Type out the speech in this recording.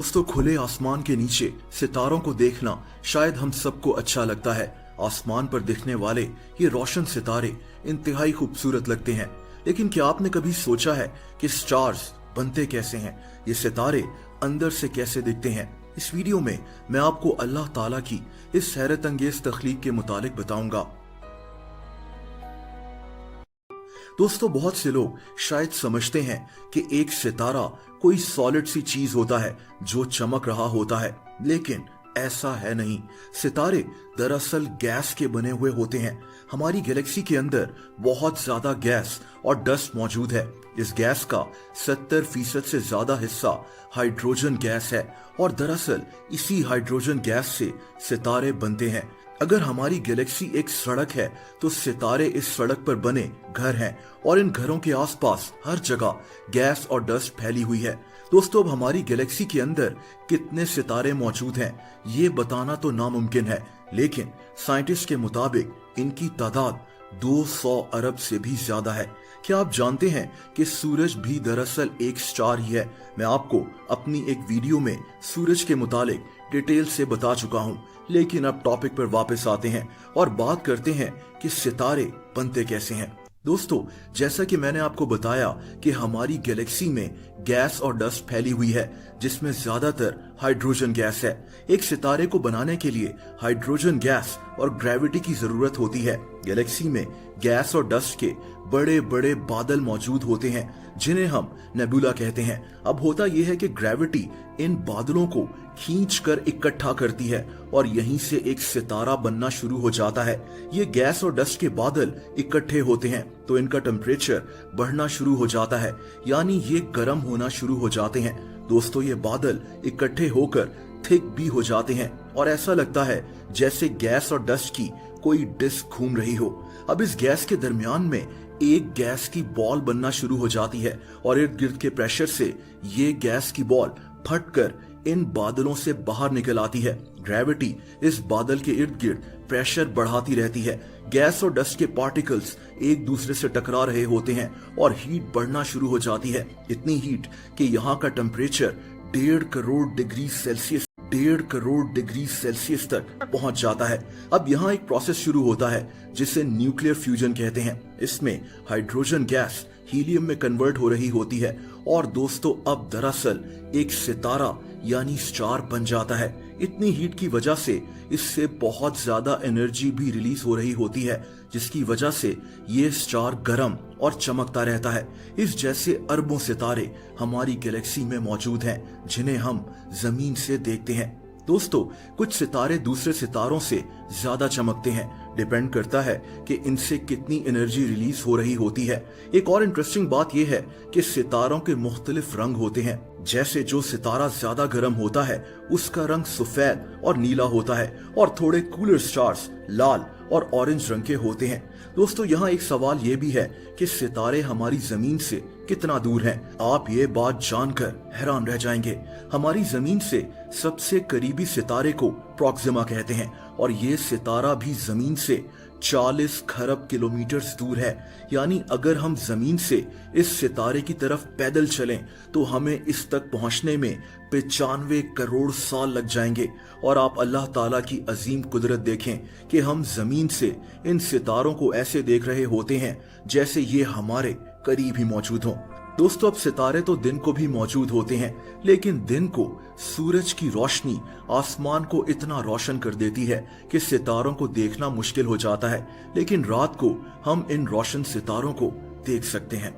दोस्तों, खुले आसमान के नीचे सितारों को देखना शायद हम सबको अच्छा लगता है। आसमान पर दिखने वाले ये रोशन सितारे इंतहाई खूबसूरत लगते हैं। लेकिन क्या आपने कभी सोचा है कि स्टार्स बनते कैसे हैं? ये सितारे अंदर से कैसे दिखते हैं? इस वीडियो में मैं आपको अल्लाह ताला की इस हैरत अंगेज तख्लीक के मुतालिक बताऊंगा। दोस्तों, बहुत से लोग शायद समझते हैं कि एक सितारा कोई सॉलिड सी चीज होता है जो चमक रहा होता है, लेकिन ऐसा है नहीं। सितारे दरअसल गैस के बने हुए होते हैं। हमारी गैलेक्सी के अंदर बहुत ज्यादा गैस और डस्ट मौजूद है। इस गैस का 70% से ज्यादा हिस्सा हाइड्रोजन गैस है और दरअसल इसी हाइड्रोजन गैस से सितारे बनते हैं। अगर हमारी गैलेक्सी एक सड़क है तो सितारे इस सड़क पर बने घर हैं और इन घरों के आसपास हर जगह गैस और डस्ट फैली हुई है। दोस्तों, अब हमारी गैलेक्सी के अंदर कितने सितारे मौजूद हैं ये बताना तो नामुमकिन है, लेकिन साइंटिस्ट के मुताबिक इनकी तादाद 200 अरब से भी ज्यादा है। क्या आप जानते हैं कि सूरज भी दरअसल एक स्टार ही है? मैं आपको अपनी एक वीडियो में सूरज के मुतालिक डिटेल से बता चुका हूं, लेकिन अब टॉपिक पर वापस आते हैं और बात करते हैं कि सितारे बनते कैसे हैं। दोस्तों, जैसा कि मैंने आपको बताया कि हमारी गैलेक्सी में गैस और डस्ट फैली हुई है जिसमें ज्यादातर हाइड्रोजन गैस है। एक सितारे को बनाने के लिए हाइड्रोजन गैस और ग्रेविटी की जरूरत होती है। गैलेक्सी में गैस और डस्ट के बड़े बड़े बादल मौजूद होते हैं जिन्हें हम नेबुला कहते हैं। अब होता यह है कि ग्रेविटी इन बादलों को खींचकर इकट्ठा करती है और यहीं से एक सितारा बनना शुरू हो जाता है। ये गैस और डस्ट के बादल इकट्ठे होते हैं तो इनका टेम्परेचर बढ़ना शुरू हो जाता है, यानी ये गर्म होना शुरू हो जाते हैं। दोस्तों, ये बादल इकट्ठे होकर थिक भी हो जाते हैं और ऐसा लगता है जैसे गैस और डस्ट की कोई डिस्क घूम रही हो। अब इस गैस के दरमियान में एक गैस की बॉल बनना शुरू हो जाती है और इर्द गिर्द के प्रेशर से ये गैस की बॉल फटकर इन बादलों से बाहर निकल आती है। ग्रेविटी इस बादल के इर्द गिर्द प्रेशर बढ़ाती रहती है। गैस और डस्ट के पार्टिकल्स एक दूसरे से टकरा रहे होते हैं और हीट बढ़ना शुरू हो जाती है। इतनी हीट कि यहाँ का टेम्परेचर 1.5 करोड़ डिग्री सेल्सियस तक पहुंच जाता है। अब यहाँ एक प्रोसेस शुरू होता है जिसे न्यूक्लियर फ्यूजन कहते हैं। इसमें हाइड्रोजन गैस हीलियम में कन्वर्ट हो रही होती है और दोस्तों, अब दरअसल एक सितारा यानी स्टार बन जाता है। इतनी हीट की वजह से इससे बहुत ज्यादा एनर्जी भी रिलीज हो रही होती है जिसकी वजह से ये स्टार गर्म और चमकता रहता है। इस जैसे अरबों सितारे हमारी गैलेक्सी में मौजूद हैं जिन्हें हम जमीन से देखते हैं। दोस्तों, कुछ सितारे दूसरे सितारों से ज्यादा चमकते हैं। डिपेंड करता है कि इनसे कितनी एनर्जी रिलीज हो रही होती है। एक और इंटरेस्टिंग बात यह है कि सितारों के मुख्तलिफ रंग होते हैं। जैसे जो सितारा ज्यादा गर्म होता है उसका रंग सफेद और नीला होता है और थोड़े कूलर स्टार्स लाल और ऑरेंज रंग के होते हैं। दोस्तों, यहाँ एक सवाल ये भी है कि सितारे हमारी जमीन से कितना दूर हैं? आप ये बात जानकर हैरान रह जाएंगे। हमारी जमीन से सबसे करीबी सितारे को प्रॉक्सिमा कहते हैं और ये सितारा भी जमीन से 40 खरब किलोमीटर दूर है। यानी अगर हम जमीन से इस सितारे की तरफ पैदल चलें तो हमें इस तक पहुंचने में 95 करोड़ साल लग जाएंगे। और आप अल्लाह ताला की अजीम कुदरत देखें कि हम जमीन से इन सितारों को ऐसे देख रहे होते हैं जैसे ये हमारे करीब ही मौजूद हों। दोस्तों, अब सितारे तो दिन को भी मौजूद होते हैं, लेकिन दिन को सूरज की रोशनी आसमान को इतना रोशन कर देती है कि सितारों को देखना मुश्किल हो जाता है, लेकिन रात को हम इन रोशन सितारों को देख सकते हैं।